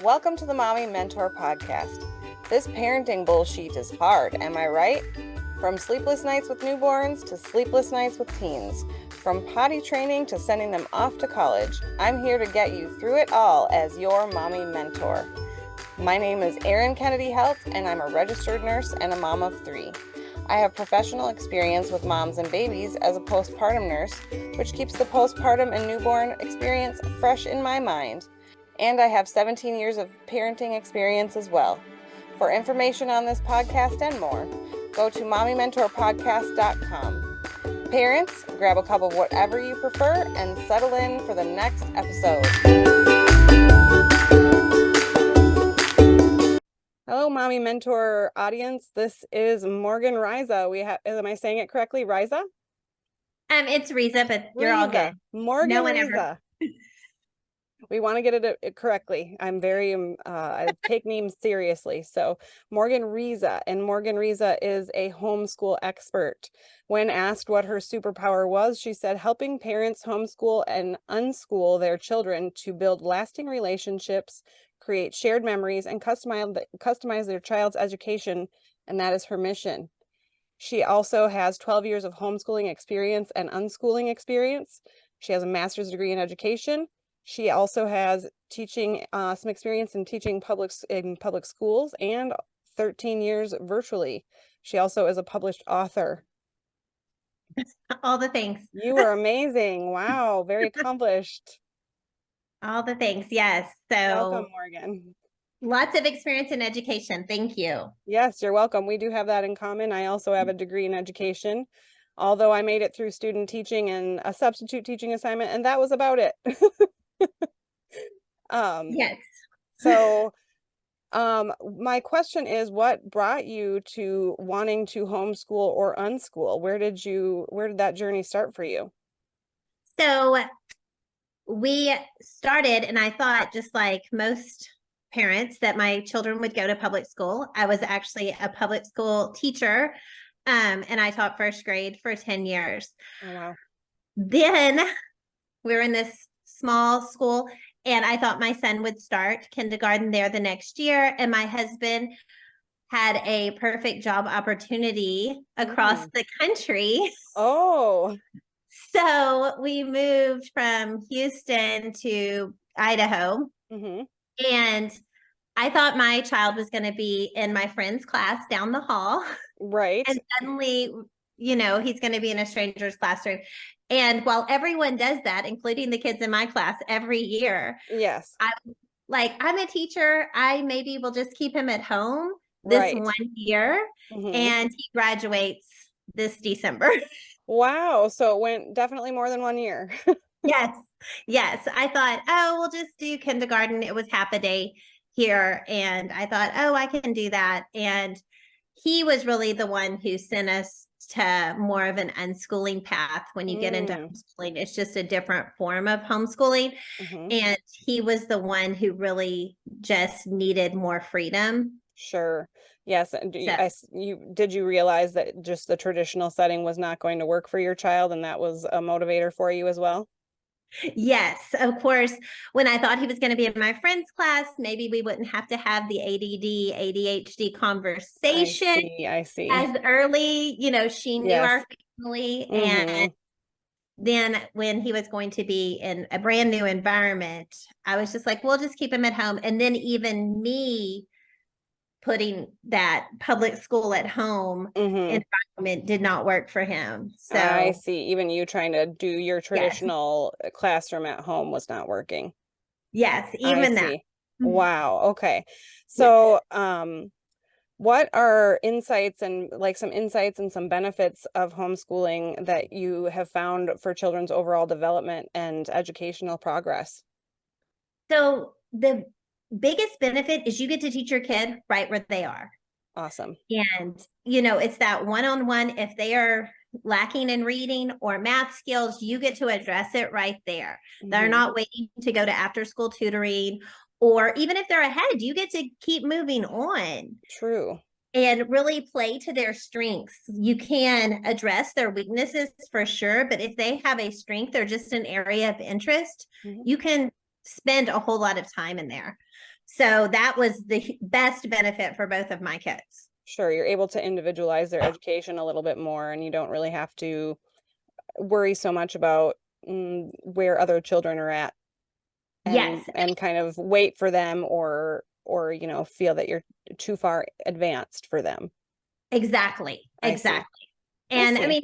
Welcome to the Mommy Mentor Podcast. This parenting bullshit is hard, am I right? From sleepless nights with newborns to sleepless nights with teens, from potty training to sending them off to college, I'm here to get you through it all as your mommy mentor. My name is Kennedy-Heldt, and I'm a registered nurse and a mom of 3. I have professional experience with moms and babies as a postpartum nurse, which keeps the postpartum and newborn experience fresh in my mind. And I have 17 years of parenting experience as well. For information on this podcast and more, go to mommymentorpodcast.com. Parents, grab a cup of whatever you prefer and settle in for the next episode. Hello, Mommy Mentor audience. This is Morgan Ryza. Am I saying it correctly, Ryza? It's Ryza, but you're all good. Morgan Ryza. We want to get it correctly. I'm very, I take names seriously. So Morgan Ryza, and Morgan Ryza is a homeschool expert. When asked what her superpower was, she said, helping parents homeschool and unschool their children to build lasting relationships, create shared memories, and customize their child's education. And that is her mission. She also has 12 years of homeschooling experience and unschooling experience. She has a master's degree in education. She also has teaching some experience in teaching in public schools and 13 years virtually. She also is a published author. All the things. You are amazing. Wow, very accomplished. All the things, yes. So welcome, Morgan. Lots of experience in education. Thank you. Yes, you're welcome. We do have that in common. I also have a degree in education, although I made it through student teaching and a substitute teaching assignment, and that was about it. Yes. So my question is, what brought you to wanting to homeschool or unschool? Where did that journey start for you? So we started, and I thought, just like most parents, that my children would go to public school. I was actually a public school teacher, and I taught first grade for 10 years. Oh, wow. Then we were in this small school, and I thought my son would start kindergarten there the next year. And my husband had a perfect job opportunity across the country. Oh. So we moved from Houston to Idaho. Mm-hmm. And I thought my child was going to be in my friend's class down the hall. Right. And suddenly, he's going to be in a stranger's classroom. And while everyone does that, including the kids in my class every year, yes, I'm a teacher. I maybe will just keep him at home this 1 year, and he graduates this December. Wow. So it went definitely more than 1 year. Yes. I thought, we'll just do kindergarten. It was half a day here. And I thought, I can do that. And he was really the one who sent us to more of an unschooling path. When you get into homeschooling, it's just a different form of homeschooling. And he was the one who really just needed more freedom. Sure. Yes. Did you realize that just the traditional setting was not going to work for your child, and that was a motivator for you as well? Yes, of course. When I thought he was going to be in my friend's class, maybe we wouldn't have to have the ADD, ADHD conversation. I see. As early, she knew our family. And then when he was going to be in a brand new environment, I was just like, we'll just keep him at home. And then even me putting that public school at home environment did not work for him. So I see. Even you trying to do your traditional classroom at home was not working. Yes, even that. Wow. Okay. So what are insights and some benefits of homeschooling that you have found for children's overall development and educational progress? So the biggest benefit is you get to teach your kid right where they are. Awesome. And, it's that one-on-one. If they are lacking in reading or math skills, you get to address it right there. They're not waiting to go to after-school tutoring, or even if they're ahead, you get to keep moving on. True. And really play to their strengths. You can address their weaknesses for sure, but if they have a strength or just an area of interest, you can spend a whole lot of time in there. So that was the best benefit for both of my kids. Sure, you're able to individualize their education a little bit more, and you don't really have to worry so much about where other children are at, Yes, and kind of wait for them, or feel that you're too far advanced for them. exactly. I see. Exactly. I And I see. mean,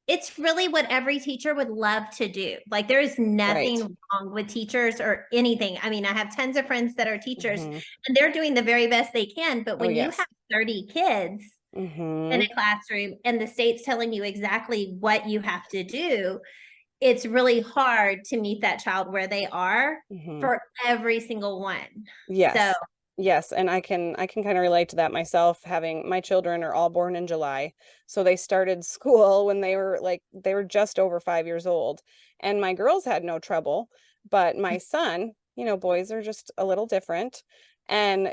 it's really what every teacher would love to do. Like there is Right. nothing wrong with teachers or anything. I mean, I have tons of friends that are teachers Hmm. and they're doing the very best they can. But Oh, when you yes. have 30 kids in Hmm. a classroom and the state's telling you exactly what you have to do, it's really hard to meet that child where they are Hmm. for every single one. So, Yes. Yes, and I can kind of relate to that myself. Having my children are all born in July. So they started school when they were just over 5 years old. And my girls had no trouble, but my son, boys are just a little different. And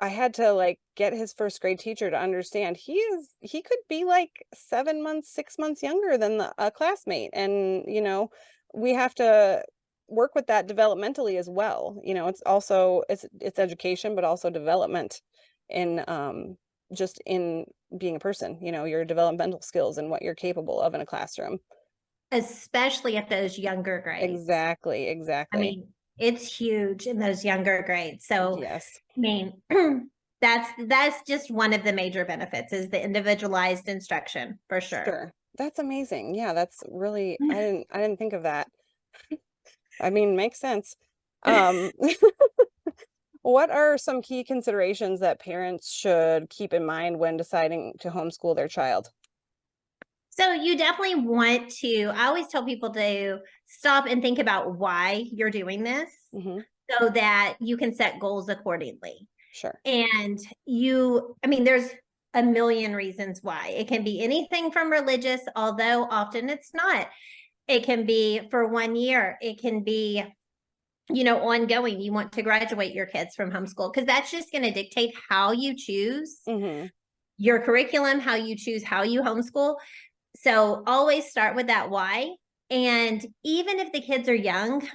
I had to like get his first grade teacher to understand he could be like 7 months, 6 months younger than a classmate. And we have to work with that developmentally as well. It's also it's education, but also development in just in being a person, your developmental skills and what you're capable of in a classroom. especially at those younger grades. Exactly, I exactly. mean, it's huge in those younger grades. So, Yes. I mean, that's just one of the major benefits is the individualized instruction for sure. Sure. That's amazing. Yeah, that's really I didn't think of that. I mean, makes sense. Um, what are some key considerations that parents should keep in mind when deciding to homeschool their child? So you definitely want to, I always tell people to stop and think about why you're doing this Hmm. so that you can set goals accordingly. Sure. And I mean, there's a million reasons why. It can be anything from religious, although often it's not. It can be for 1 year. It can be, ongoing. You want to graduate your kids from homeschool because that's just going to dictate how you choose Hmm. your curriculum, how you choose how you homeschool. So always start with that why. And even if the kids are young,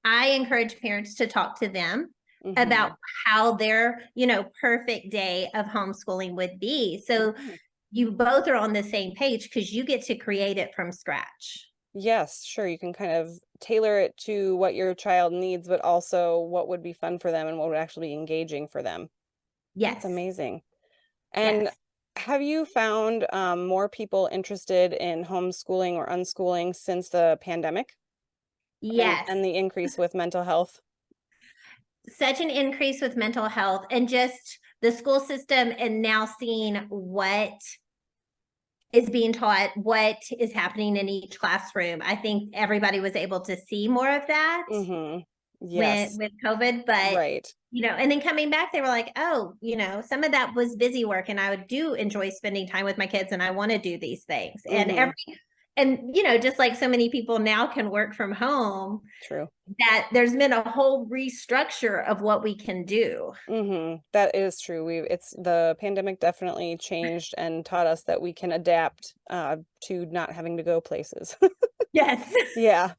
I encourage parents to talk to them about Hmm. how their, perfect day of homeschooling would be. So Hmm. you both are on the same page because you get to create it from scratch. Yes, sure. You can kind of tailor it to what your child needs, but also what would be fun for them and what would actually be engaging for them. That's Yes. amazing. And Yes. have you found more people interested in homeschooling or unschooling since the pandemic and Yes. and the increase with mental health? Such an increase with mental health and just the school system and now seeing what is being taught, what is happening in each classroom. I think everybody was able to see more of that Mm-hmm. when Yes. with COVID, but Right. and then coming back, they were like, oh, some of that was busy work, and I do enjoy spending time with my kids, and I want to do these things. Mm-hmm. And just like so many people now can work from home, True. that there's been a whole restructure of what we can do. Mm-hmm. That is true. It's the pandemic definitely changed and taught us that we can adapt to not having to go places. Yes. Yeah.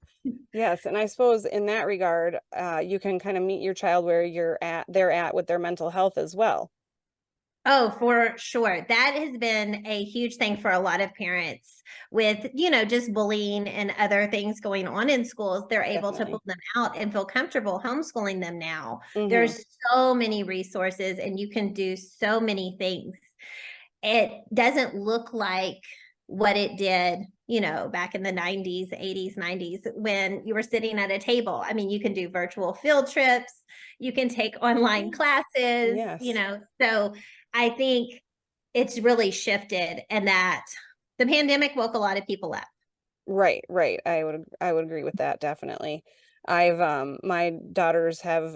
Yes, and I suppose in that regard, you can kind of meet your child where they're at with their mental health as well. Oh, for sure. That has been a huge thing for a lot of parents with, just bullying and other things going on in schools. They're able to Definitely. pull them out and feel comfortable homeschooling them now. Mm-hmm. There's so many resources and you can do so many things. It doesn't look like what it did, back in the 90s, 80s, 90s when you were sitting at a table. I mean, you can do virtual field trips, you can take online Yes. classes, Yes. So I think it's really shifted and that the pandemic woke a lot of people up. Right, right. I would agree with that definitely. My daughters have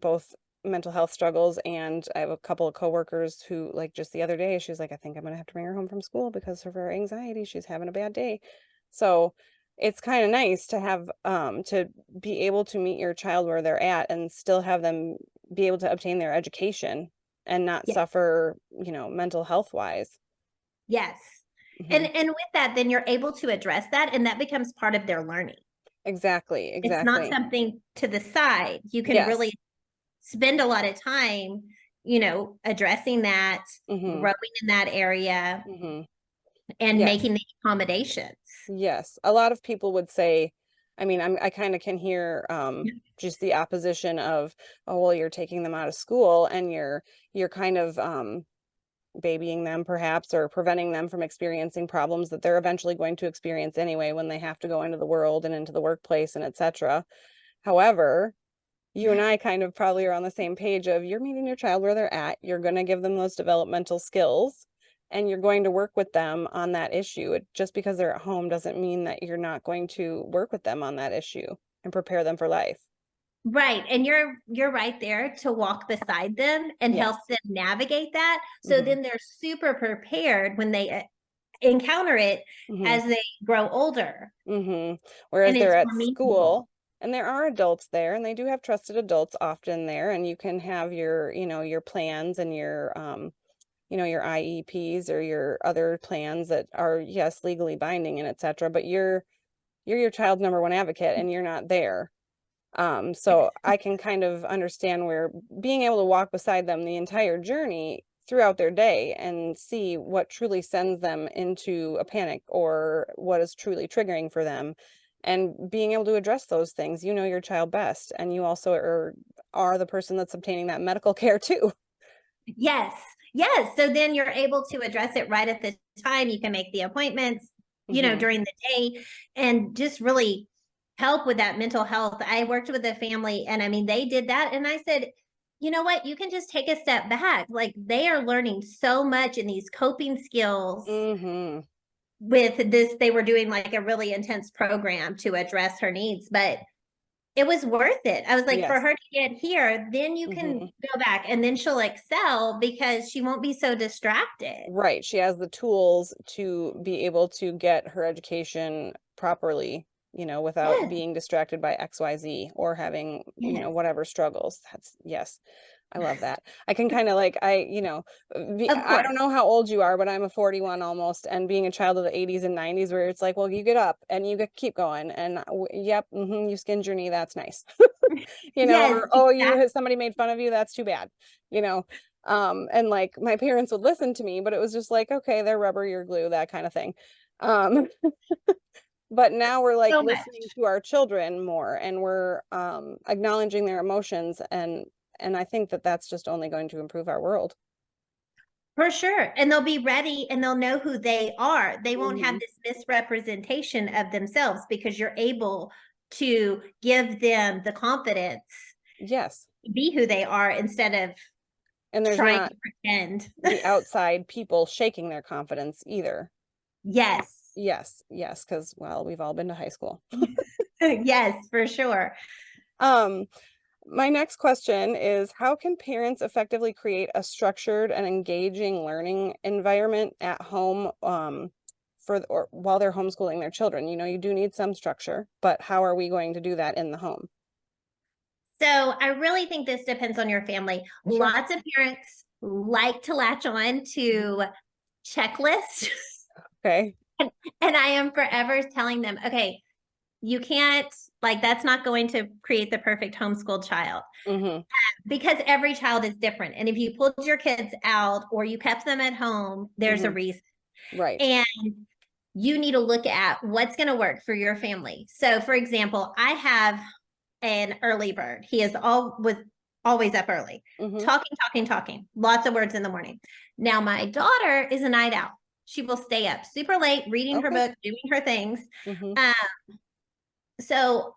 both mental health struggles, and I have a couple of coworkers who, like, just the other day she was like, I think I'm gonna have to bring her home from school because of her anxiety. She's having a bad day. So it's kind of nice to have to be able to meet your child where they're at and still have them be able to obtain their education and not Yeah. suffer, mental health wise. Yes. Hmm. And with that, then you're able to address that and that becomes part of their learning. Exactly, It's not exactly. something to the side. You can really Yes. spend a lot of time, addressing that, growing in that area, and Yes. making the accommodations. Yes. A lot of people would say, I mean, I kind of can hear just the opposition of, oh, well, you're taking them out of school and you're kind of babying them perhaps, or preventing them from experiencing problems that they're eventually going to experience anyway when they have to go into the world and into the workplace and etc. However, you and I kind of probably are on the same page of, you're meeting your child where they're at, you're going to give them those developmental skills, and you're going to work with them on that issue. Just because they're at home doesn't mean that you're not going to work with them on that issue and prepare them for life. Right. And you're right there to walk beside them and Yes. help them navigate that. So then they're super prepared when they encounter it as they grow older. Whereas And they're it's at more meaningful. school and there are adults there, and they do have trusted adults often there, and you can have your, your plans and your your IEPs or your other plans that are, yes, legally binding and etc. But you're your child's number one advocate and you're not there. So I can kind of understand where being able to walk beside them the entire journey throughout their day and see what truly sends them into a panic or what is truly triggering for them, and being able to address those things. You know your child best, and you also are the person that's obtaining that medical care too. Yes. Yes. So then you're able to address it right at the time. You can make the appointments, during the day, and just really help with that mental health. I worked with a family, and I mean, they did that. And I said, you know what? You can just take a step back. Like, they are learning so much in these coping skills with this. They were doing like a really intense program to address her needs, but it was worth it. I was like, for Yes. her to get here, then you can go back, and then she'll excel because she won't be so distracted. Right. She has the tools to be able to get her education properly, without Yes. being distracted by XYZ or having, Yes. whatever struggles. That's, yes. I love that. I can kind of like, I Of I course. don't know how old you are, but I'm a 41 almost, and being a child of the 80s and 90s, where it's like, well, you get up and you keep going, and yep, you skinned your knee. That's nice. Yes, Or, oh, exactly. somebody made fun of you. That's too bad. And like my parents would listen to me, but it was just like, okay, they're rubber, you're glue, that kind of thing. Um, but now we're like So much. listening to our children more, and we're acknowledging their emotions, and I think that that's just only going to improve our world. For sure. And they'll be ready, and they'll know who they are. They won't have this misrepresentation of themselves because you're able to give them the confidence Yes. to be who they are instead of And there's trying not to pretend. the outside people shaking their confidence either. Yes. Yes, yes, because, well, we've all been to high school. Yes, for sure. My next question is, how can parents effectively create a structured and engaging learning environment at home while they're homeschooling their children? You do need some structure, but how are we going to do that in the home? So I really think this depends on your family. Sure. Lots of parents like to latch on to checklists. Okay. And I am forever telling them, okay, you can't, like, that's not going to create the perfect homeschooled child because every child is different. And if you pulled your kids out or you kept them at home, there's a reason. Right. And you need to look at what's going to work for your family. So, for example, I have an early bird. He is always up early, talking, lots of words in the morning. Now, my daughter is a night owl. She will stay up super late, reading her book, doing her things. So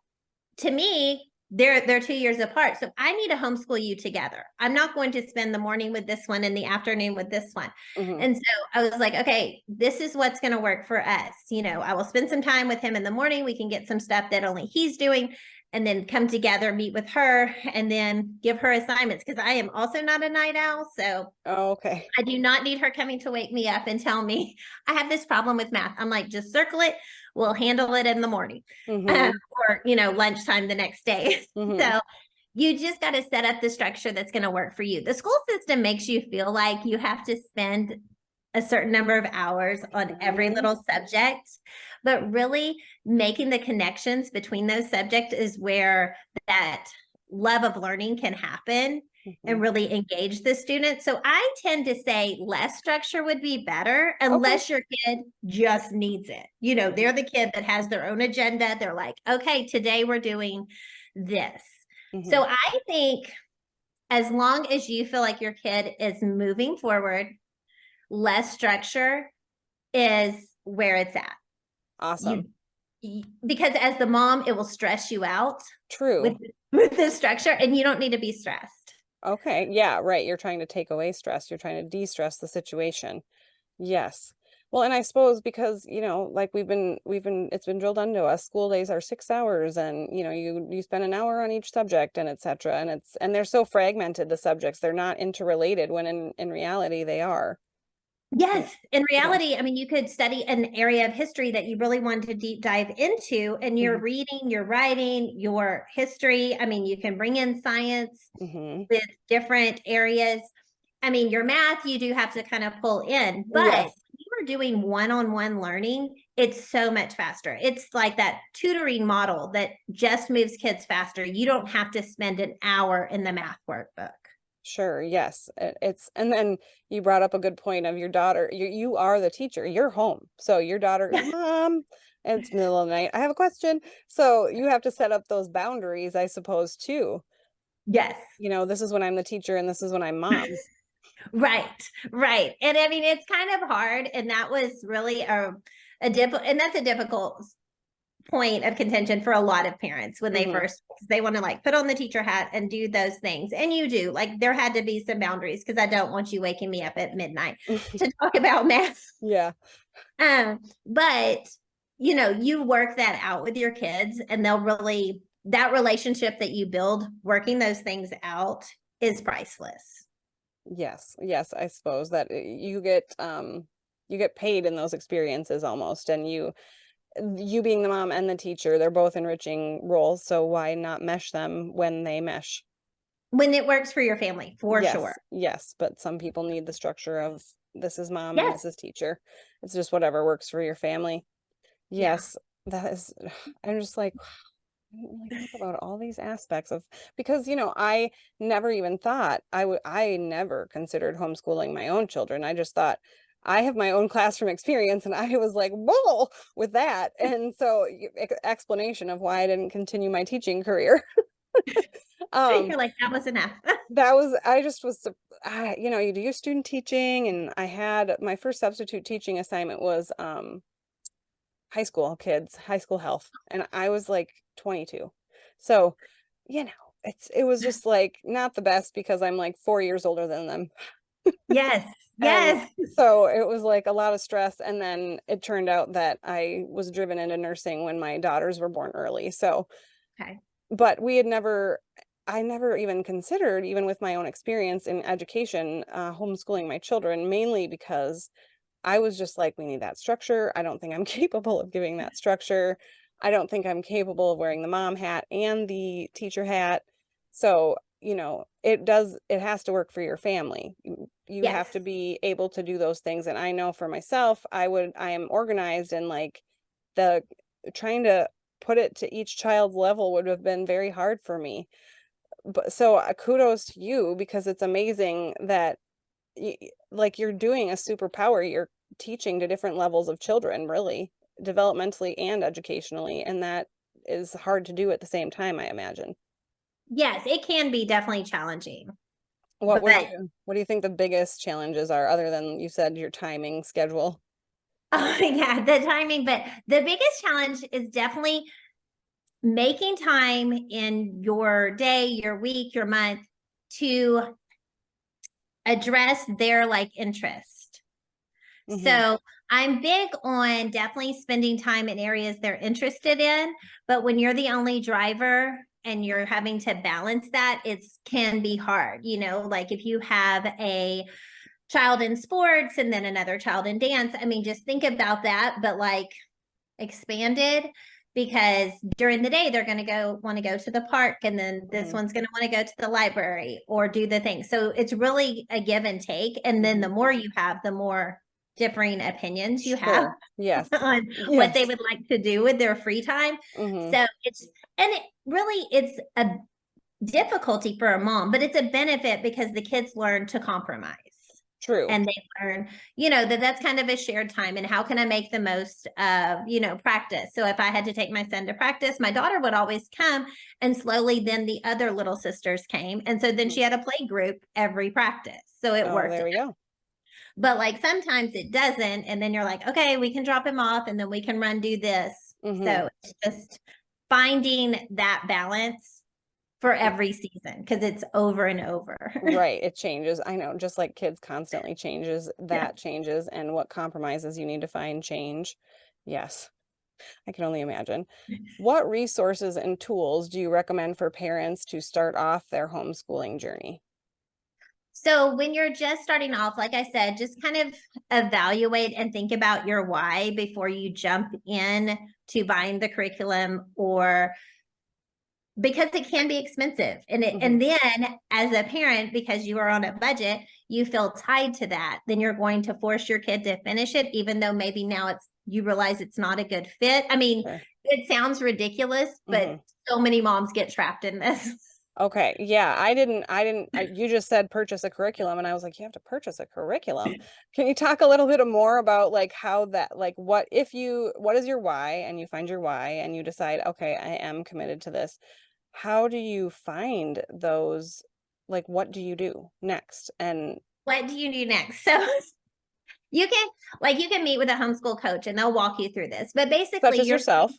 to me, they're 2 years apart. So I need to homeschool you together. I'm not going to spend the morning with this one and the afternoon with this one. And so I was like, okay, this is what's going to work for us. I will spend some time with him in the morning. We can get some stuff that only he's doing, and then come together, meet with her, and then give her assignments, because I am also not a night owl. So okay. I do not need her coming to wake me up and tell me I have this problem with math. I'm like, just circle it. We'll handle it in the morning or, lunchtime the next day. So you just got to set up the structure that's going to work for you. The school system makes you feel like you have to spend a certain number of hours on every little subject, but really making the connections between those subjects is where that love of learning can happen and Mhm. really engage the student. So I tend to say less structure would be better Okay. unless your kid just needs it. You know, they're the kid that has their own agenda. They're like, okay, today we're doing this. Mhm. So I think as long as you feel like your kid is moving forward, less structure is where it's at. Awesome. Because as the mom, it will stress you out with True. with the structure, and you don't need to be stressed. Okay. Yeah, right. You're trying to take away stress. You're trying to de-stress the situation. Yes. Well, and I suppose because, like it's been drilled into us, school days are 6 hours and, you spend an hour on each subject and et cetera. And they're so fragmented, the subjects, they're not interrelated when in reality they are. And- Yes, in Yeah. reality, I mean, you could study an area of history that you really wanted to deep dive into, and you're Mhm. reading, you're writing, your history. I mean, you can bring in science Mhm. with different areas. I mean, your math, you do have to kind of pull in, but Yes. you are doing one-on-one learning, it's so much faster. It's like that tutoring model that just moves kids faster. You don't have to spend an hour in the math workbook. Sure. Yes. And then you brought up a good point of your daughter. You are the teacher. You're home. So your daughter, mom, and it's middle of the night. I have a question. So you have to set up those boundaries, I suppose, too. Yes. This is when I'm the teacher and this is when I'm mom. Right, right. And I mean, it's kind of hard. And that was really and that's a difficult point of contention for a lot of parents when they Hmm. first, they want to like put on the teacher hat and do those things. And you do, like, there had to be some boundaries because I don't want you waking me up at midnight to talk about math. Yeah. But you work that out with your kids and they'll really, that relationship that you build working those things out is priceless. Yes. Yes. I suppose that you get paid in those experiences almost, and you being the mom and the teacher, they're both enriching roles. So why not mesh them when they mesh? When it works for your family, for sure. Yes, yes, but some people need the structure of this is mom and Yes. this is teacher. It's just whatever works for your family. Yeah. Yes, that is, I'm just like, I didn't really think about all these aspects of, because, I never even thought I never considered homeschooling my own children. I just thought I have my own classroom experience and I was like, whoa, with that. And so explanation of why I didn't continue my teaching career. Um, You're like, that was enough. I just was, you do your student teaching, and I had my first substitute teaching assignment was high school kids, high school health, and I was like 22. So, you know, it was just like not the best because I'm like 4 years older than them. Yes. And Yes. so it was like a lot of stress, and then it turned out that I was driven into nursing when my daughters were born early. So Okay. but I never even considered, even with my own experience in education, homeschooling my children, mainly because I was just like, we need that structure. I don't think I'm capable of giving that structure. I don't think I'm capable of wearing the mom hat and the teacher hat. So, it has to work for your family. You have to Yes. be able to do those things. And I know for myself, I am organized, and like the trying to put it to each child's level would have been very hard for me. But so kudos to you, because it's amazing that like you're doing a superpower. You're teaching to different levels of children, really, developmentally and educationally, and that is hard to do at the same time, I imagine. Yes, it can be definitely challenging. What But do you think the biggest challenges are, other than you said your timing schedule? oh yeah, the timing. But the biggest challenge is definitely making time in your day, your week, your month to address their like interest. Hmm. So I'm big on definitely spending time in areas they're interested in, but when you're the only driver and you're having to balance that, it can be hard. Like if you have a child in sports and then another child in dance, I mean, just think about that, but like expanded, because during the day they're going to want to go to the park, and then this Hmm. one's going to want to go to the library or do the thing. So it's really a give and take, and then the Hmm. more you have, the more differing opinions you have Sure. Yes. on what they Yes. would like to do with their free time. Hmm. So it's, and it really, it's a difficulty for a mom, but it's a benefit because the kids learn to compromise. True. And they learn, that that's kind of a shared time, and how can I make the most of, practice. So if I had to take my son to practice, my daughter would always come, and slowly then the other little sisters came. And so then she had a play group every practice. So it Oh, worked. there we go. But like sometimes it doesn't. And then you're like, okay, we can drop him off and then we can run do this. So it's just finding that balance for every season, because it's over and over. Right. It changes. I know, just like kids constantly changes, that changes, and what compromises you need to find change. Yes. I can only imagine. What resources and tools do you recommend for parents to start off their homeschooling journey? So when you're just starting off, like I said, just kind of evaluate and think about your why before you jump in to buying the curriculum, or because it can be expensive. And then as a parent, because you are on a budget, you feel tied to that. Then you're going to force your kid to finish it, even though maybe now you realize it's not a good fit. I mean, it sounds ridiculous, but so many moms get trapped in this. Okay. Yeah. You just said purchase a curriculum, and I was like, you have to purchase a curriculum. Can you talk a little bit more about like how that, like what is your why, and you find your why and you decide, okay, I am committed to this. How do you find those, like, what do you do next? And what do you do next? So you can meet with a homeschool coach and they'll walk you through this, but basically such as yourself.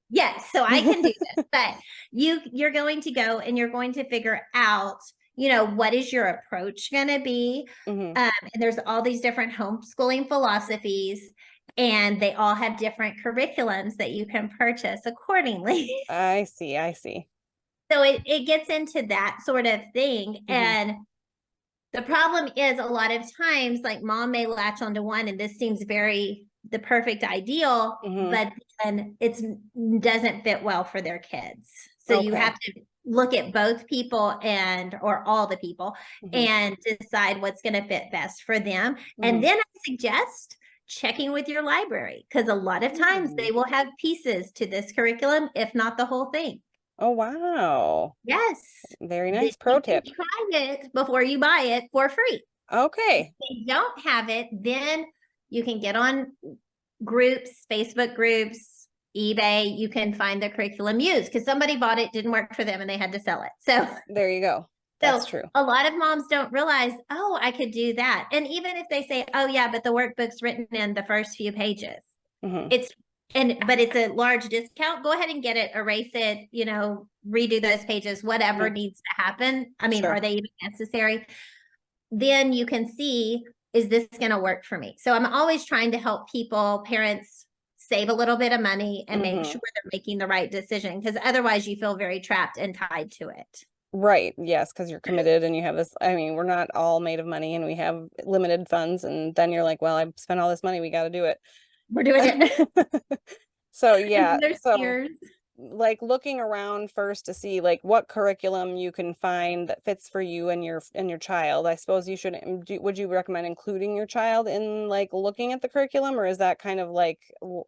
Yes, so I can do this, but you're going to go and you're going to figure out, what is your approach going to be? And there's all these different homeschooling philosophies, and they all have different curriculums that you can purchase accordingly. I see. So it gets into that sort of thing. And the problem is a lot of times, like mom may latch onto one, and this seems the perfect ideal, but then it doesn't fit well for their kids. So you have to look at both people or all the people and decide what's going to fit best for them. And then I suggest checking with your library, because a lot of times they will have pieces to this curriculum, if not the whole thing. Oh, wow. Yes. Very nice pro tip. Try it before you buy it for free. Okay. If they don't have it, then you can get on groups, Facebook groups, eBay. You can find the curriculum used, because somebody bought it, didn't work for them, and they had to sell it. So there you go. That's true. A lot of moms don't realize, oh, I could do that. And even if they say, oh yeah, but the workbook's written in the first few pages, but it's a large discount, go ahead and get it, erase it, redo those pages, whatever needs to happen. I mean, are they even necessary? Then you can see, is this going to work for me? So I'm always trying to help parents save a little bit of money and make sure they're making the right decision, because otherwise you feel very trapped and tied to it. Right. Yes. Because you're committed and you have this, I mean, we're not all made of money and we have limited funds, and then you're like, well, I've spent all this money. We got to do it. We're doing it. So yeah. So like looking around first to see like what curriculum you can find that fits for you and your child. I suppose you should, would you recommend including your child in like looking at the curriculum, or is that kind of like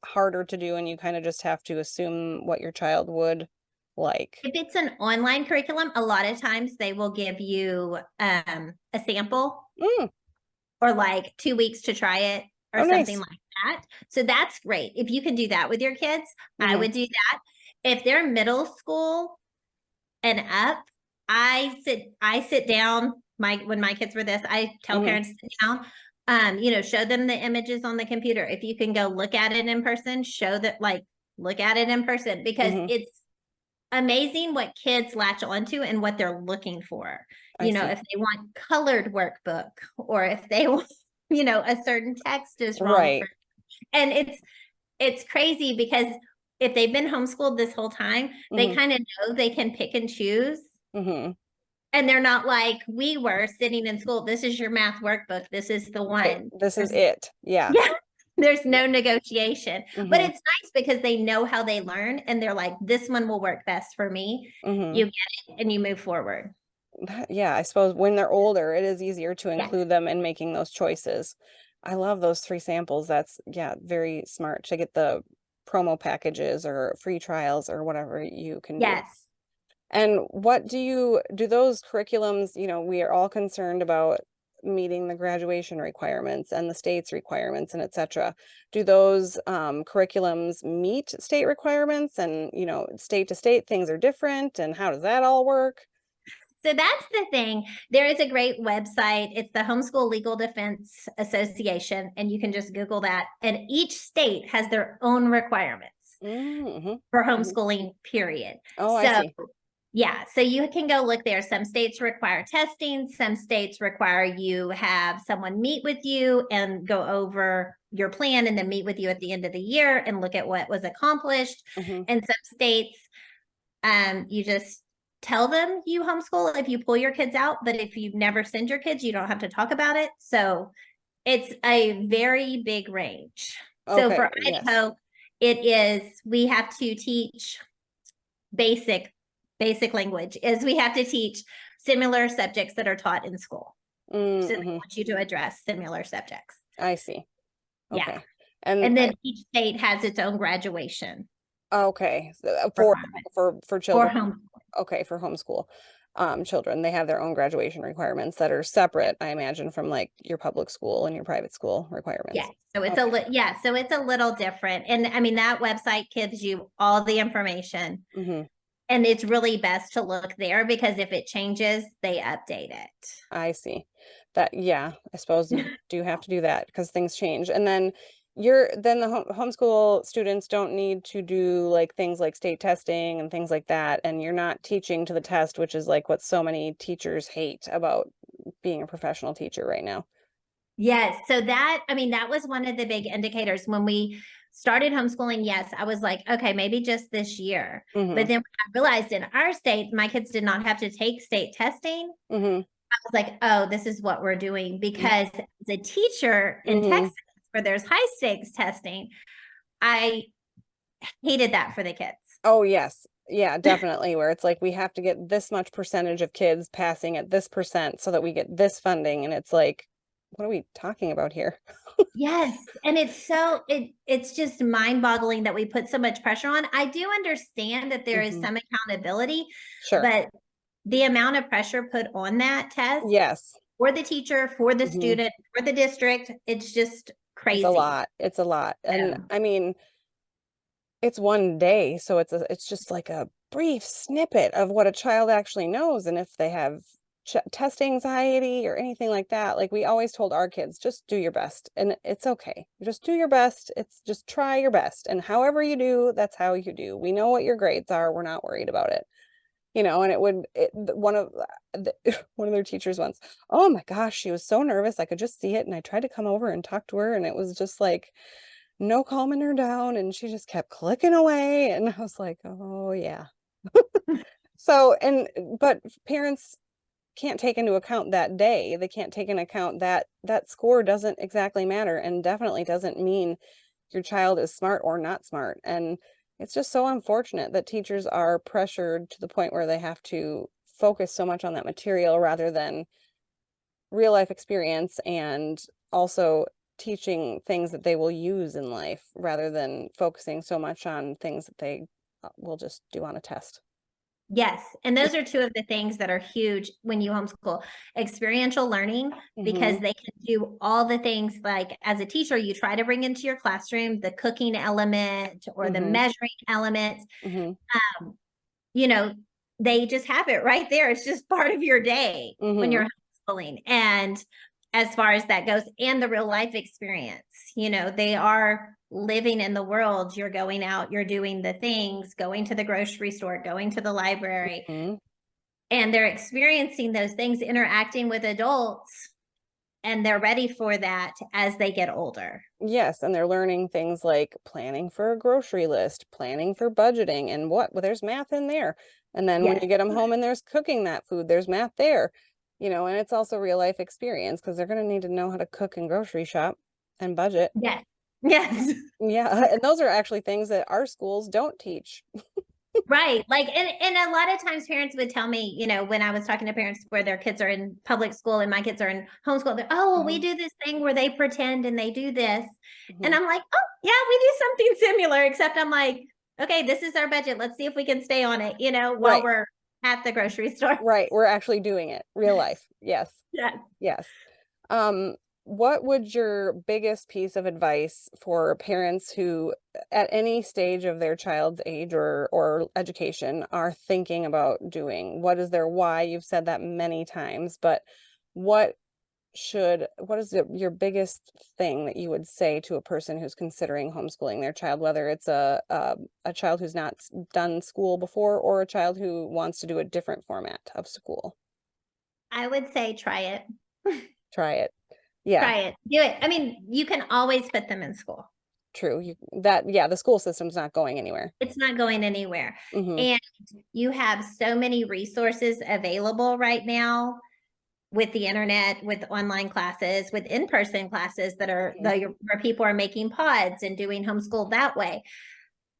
harder to do and you kind of just have to assume what your child would like? If it's an online curriculum, a lot of times they will give you a sample or like 2 weeks to try it or something like that. So that's great. If you can do that with your kids, I would do that. If they're middle school and up, I sit down. When my kids were this, I tell parents to sit down, show them the images on the computer. If you can go look at it in person, look at it in person, because it's amazing what kids latch onto and what they're looking for. If they want colored workbook, or if they want, a certain text is wrong. Right. And it's crazy, because if they've been homeschooled this whole time, they kind of know they can pick and choose. And they're not like we were sitting in school. This is your math workbook. This is the one. This is it. Yeah. There's no negotiation. But it's nice because they know how they learn, and they're like, this one will work best for me. You get it and you move forward. Yeah, I suppose when they're older, it is easier to include them in making those choices. I love those 3 samples. That's very smart to get the promo packages or free trials or whatever you can do. And what do those curriculums, we are all concerned about meeting the graduation requirements and the state's requirements and et cetera. Do those curriculums meet state requirements, and, state to state things are different, and how does that all work? So that's the thing. There is a great website. It's the Homeschool Legal Defense Association, and you can just Google that. And each state has their own requirements Mm-hmm. for Mm-hmm. homeschooling, period. Oh, I So see. yeah, so you can go look there. Some states require testing. Some states require you have someone meet with you and go over your plan, and then meet with you at the end of the year and look at what was accomplished. Mm-hmm. And some states, you just tell them you homeschool if you pull your kids out, but if you never send your kids, you don't have to talk about it. So it's a very big range. So Okay, for yes. Idaho, we have to teach basic language, is we have to teach similar subjects that are taught in school. So they Mm-hmm. want you to address similar subjects. I see. Yeah. Okay. And And then each state has its own graduation okay, requirement for for children. home. Okay, for homeschool children, they have their own graduation requirements that are separate, I imagine, from like your public school and your private school requirements. Yeah. So it's Okay. so it's a little different. And I mean, that website gives you all the information. Mm-hmm. And it's really best to look there, because if it changes, they update it. I see. That, yeah, I suppose you do have to do that because things change. And then the homeschool students don't need to do like things like state testing and things like that. And you're not teaching to the test, which is like what so many teachers hate about being a professional teacher right now. Yes. So that was one of the big indicators when we started homeschooling. Yes, I was like, okay, maybe just this year. Mm-hmm. But then I realized in our state, my kids did not have to take state testing. Mm-hmm. I was like, oh, this is what we're doing. Because as a teacher in Mm-hmm. Texas, where there's high stakes testing, I hated that for the kids. Oh, yes. Yeah, definitely. Where it's like we have to get this much percentage of kids passing at this percent so that we get this funding. And it's like, what are we talking about here? Yes. And it's just mind-boggling that we put so much pressure on. I do understand that there is Mm-hmm. some accountability, Sure. but the amount of pressure put on that test Yes. for the teacher, for the Mm-hmm. student, for the district, it's just It's a crazy. lot. It's a lot. And Yeah. I mean, it's one day, so it's just like a brief snippet of what a child actually knows. And if they have test anxiety or anything like that, like we always told our kids, just do your best, and it's okay. Just do your best. It's just try your best, and however you do, that's how you do. We know what your grades are. We're not worried about it. And one of their teachers once, oh my gosh, she was so nervous. I could just see it. And I tried to come over and talk to her, and it was just like no calming her down. And she just kept clicking away. And I was like, oh yeah. But parents can't take into account that day. They can't take into account that that score doesn't exactly matter, and definitely doesn't mean your child is smart or not smart. And it's just so unfortunate that teachers are pressured to the point where they have to focus so much on that material rather than real life experience, and also teaching things that they will use in life rather than focusing so much on things that they will just do on a test. Yes. And those are two of the things that are huge when you homeschool: experiential learning, because Mm-hmm. they can do all the things. Like as a teacher, you try to bring into your classroom the cooking element or the Mm-hmm. measuring element. Mm-hmm. Um, you know, they just have it right there. It's just part of your day when Mm-hmm. you're homeschooling. And as far as that goes, and the real life experience, they are living in the world. You're going out, you're doing the things, going to the grocery store, going to the library, Mm-hmm. and they're experiencing those things, interacting with adults, and they're ready for that as they get older. Yes, and they're learning things like planning for a grocery list, planning for budgeting, and well, there's math in there. And then when Yes. you get them home and there's cooking that food, there's math there. And it's also real life experience because they're going to need to know how to cook and grocery shop and budget. Yes. Yes. Yeah, and those are actually things that our schools don't teach. Right. Like, and a lot of times parents would tell me, when I was talking to parents where their kids are in public school and my kids are in homeschool, they're, oh, well, we Mhm. do this thing where they pretend and they do this. And Mhm. I'm like, oh, yeah, we do something similar, except I'm like, okay, this is our budget. Let's see if we can stay on it, while Right. we're at the grocery store. Right. We're actually doing it. Real life. Yes. Yes. Yes. What would your biggest piece of advice for parents who at any stage of their child's age or education are thinking about doing? What is their why? You've said that many times, but what what is your biggest thing that you would say to a person who's considering homeschooling their child, whether it's a child who's not done school before or a child who wants to do a different format of school? I would say try it. Try it. Yeah, Try it. Do it. I mean, you can always put them in school. true. Yeah, the school system's not going anywhere. It's not going anywhere. Hmm. And you have so many resources available right now with the internet, with online classes, with in-person classes that are where people are making pods and doing homeschool that way.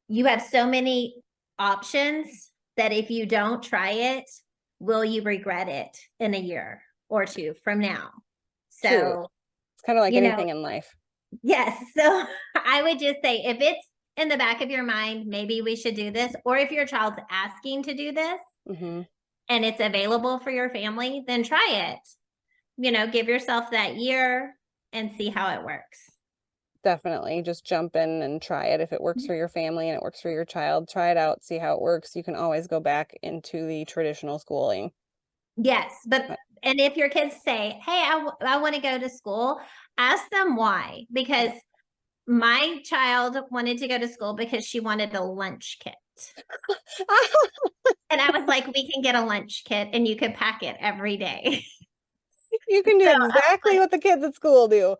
You have so many options that if you don't try it, will you regret it in a year or two from now? So, True. It's kind of like you know, anything in life. yes. So I would just say if it's in the back of your mind, maybe we should do this, or if your child's asking to do this Hmm. and it's available for your family, then try it. Give yourself that year and see how it works. Definitely. Just jump in and try it. If it works for your family and it works for your child, try it out, see how it works. You can always go back into the traditional schooling. Yes, and if your kids say, "Hey, I want to go to school," ask them why. Because my child wanted to go to school because she wanted a lunch kit. And I was like, "We can get a lunch kit and you can pack it every day." You can do So exactly what the kids at school do.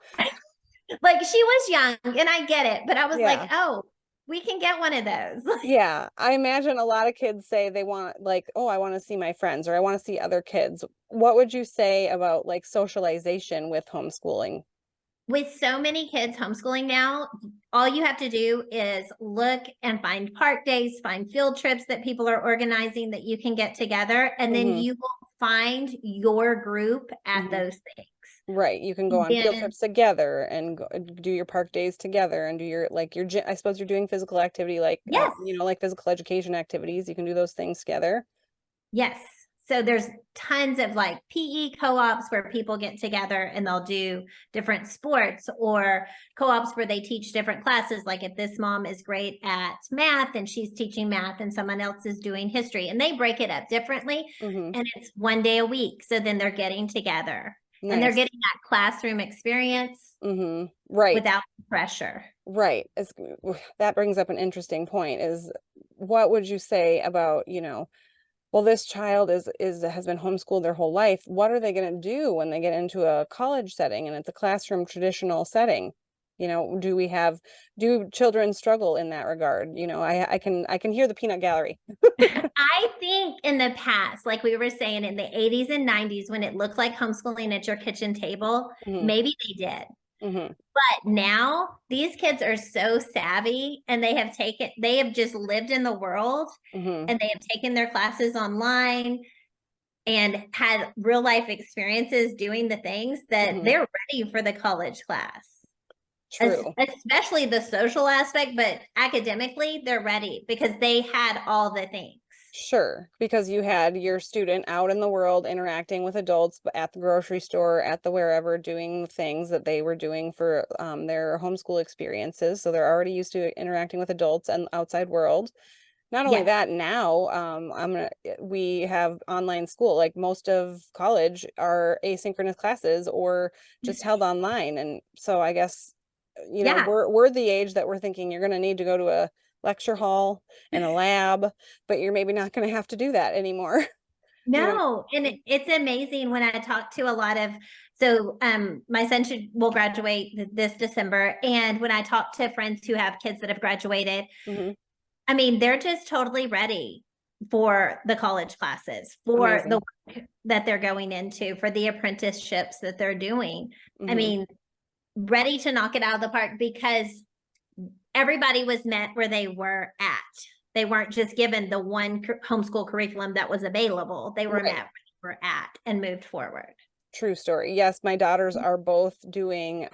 like she was young and I get it, but I was like, Yeah. "Oh, we can get one of those." Yeah. I imagine a lot of kids say they want, like, oh, I want to see my friends or I want to see other kids. What would you say about like socialization with homeschooling? With so many kids homeschooling now, all you have to do is look and find park days, find field trips that people are organizing that you can get together, and then Hmm. you will find your group at Hmm. those things. Right. You can go on field Then, trips together and do your park days together and do your, like your, I suppose you're doing physical activity, like, yes, like physical education activities. You can do those things together. yes. So there's tons of like PE co-ops where people get together and they'll do different sports, or co-ops where they teach different classes. Like if this mom is great at math and she's teaching math and someone else is doing history, and they break it up differently, Hmm. and it's one day a week. So then they're getting together and they're Nice. getting that classroom experience Hmm. Right. without pressure. Right. That brings up an interesting point is what would you say about, well, this child has been homeschooled their whole life. What are they going to do when they get into a college setting and it's a classroom traditional setting? Do children struggle in that regard? I can hear the peanut gallery. I think in the past, like we were saying in the 80s and 90s, when it looked like homeschooling at your kitchen table, Hmm. maybe they did. Hmm. But now these kids are so savvy and they have just lived in the world Hmm. and they have taken their classes online and had real life experiences doing the things that Hmm. they're ready for the college class. True. Especially the social aspect, but academically, they're ready because they had all the things. Sure, because you had your student out in the world interacting with adults at the grocery store, at the wherever, doing things that they were doing for their homeschool experiences. So they're already used to interacting with adults and outside world. Not only Yes. that, now we have online school. Like most of college are asynchronous classes or just held online. And so I guess, Yeah. we're the age that we're thinking you're going to need to go to a lecture hall and a lab, but you're maybe not going to have to do that anymore. You know. No, and it's amazing when I talk to a lot of my son will graduate this December, and when I talk to friends who have kids that have graduated, Hmm. I mean, they're just totally ready for the college classes, for the Amazing. work that they're going into, for the apprenticeships that they're doing. I Hmm. mean, ready to knock it out of the park because everybody was met where they were at. They weren't just given the one homeschool curriculum that was available. They were Right. met where they were at and moved forward. True story. Yes, my daughters are both doing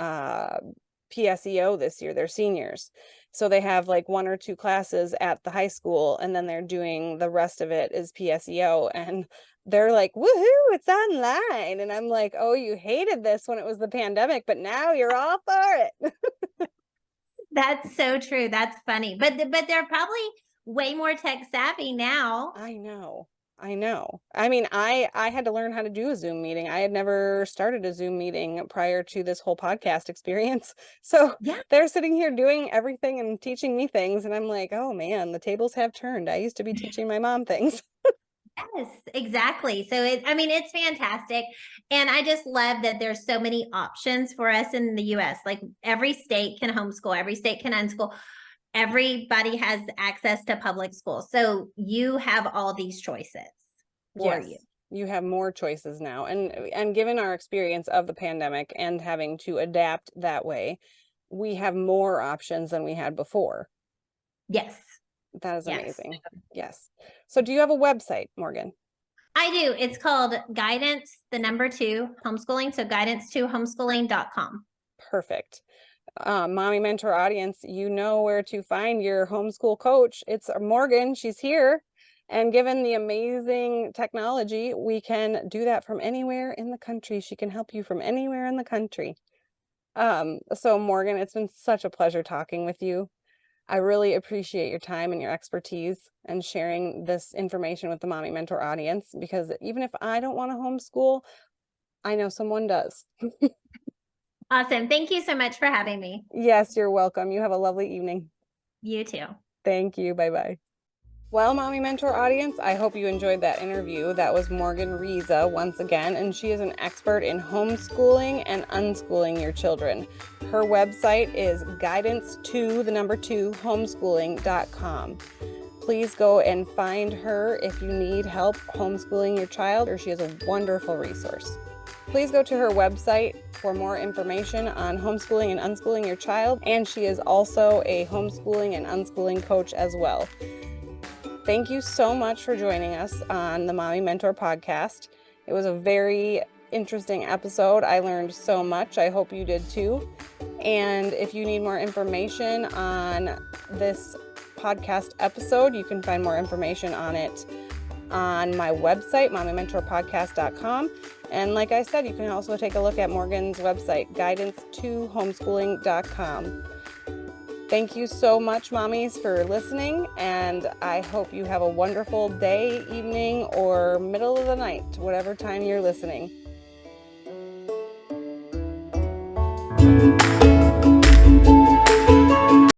PSEO this year. They're seniors. So they have like 1 or 2 classes at the high school, and then they're doing the rest of it is PSEO, and they're like, woohoo, it's online. And I'm like, oh, you hated this when it was the pandemic, but now you're all for it. That's so true. That's funny. But they're probably way more tech savvy now. I know. I mean, I had to learn how to do a Zoom meeting. I had never started a Zoom meeting prior to this whole podcast experience. So Yeah. they're sitting here doing everything and teaching me things. And I'm like, oh man, the tables have turned. I used to be teaching my mom things. Yes, exactly. So I mean, it's fantastic. And I just love that there's so many options for us in the US. Like every state can homeschool, every state can unschool. Everybody has access to public school. So you have all these choices for Yes. you. You have more choices now. And given our experience of the pandemic and having to adapt that way, we have more options than we had before. Yes. That is Yes. amazing. Yes. So do you have a website, Morgan? I do. It's called Guidance, the number 2, homeschooling. So guidance2homeschooling.com. Perfect. Mommy Mentor audience, you know where to find your homeschool coach. It's Morgan. She's here. And given the amazing technology, we can do that from anywhere in the country. She can help you from anywhere in the country. So Morgan, it's been such a pleasure talking with you. I really appreciate your time and your expertise and sharing this information with the Mommy Mentor audience, because even if I don't want to homeschool, I know someone does. Awesome. Thank you so much for having me. Yes, you're welcome. You have a lovely evening. You too. Thank you. Bye-bye. Well, Mommy Mentor audience, I hope you enjoyed that interview. That was Morgan Ryza once again, and she is an expert in homeschooling and unschooling your children. Her website is guidance2homeschooling.com. Please go and find her if you need help homeschooling your child, or she is a wonderful resource. Please go to her website for more information on homeschooling and unschooling your child, and she is also a homeschooling and unschooling coach as well. Thank you so much for joining us on the Mommy Mentor podcast. It was a very interesting episode. I learned so much. I hope you did too. And if you need more information on this podcast episode, you can find more information on it on my website, mommymentorpodcast.com. And like I said, you can also take a look at Morgan's website, guidance2homeschooling.com. Thank you so much, mommies, for listening, and I hope you have a wonderful day, evening, or middle of the night, whatever time you're listening.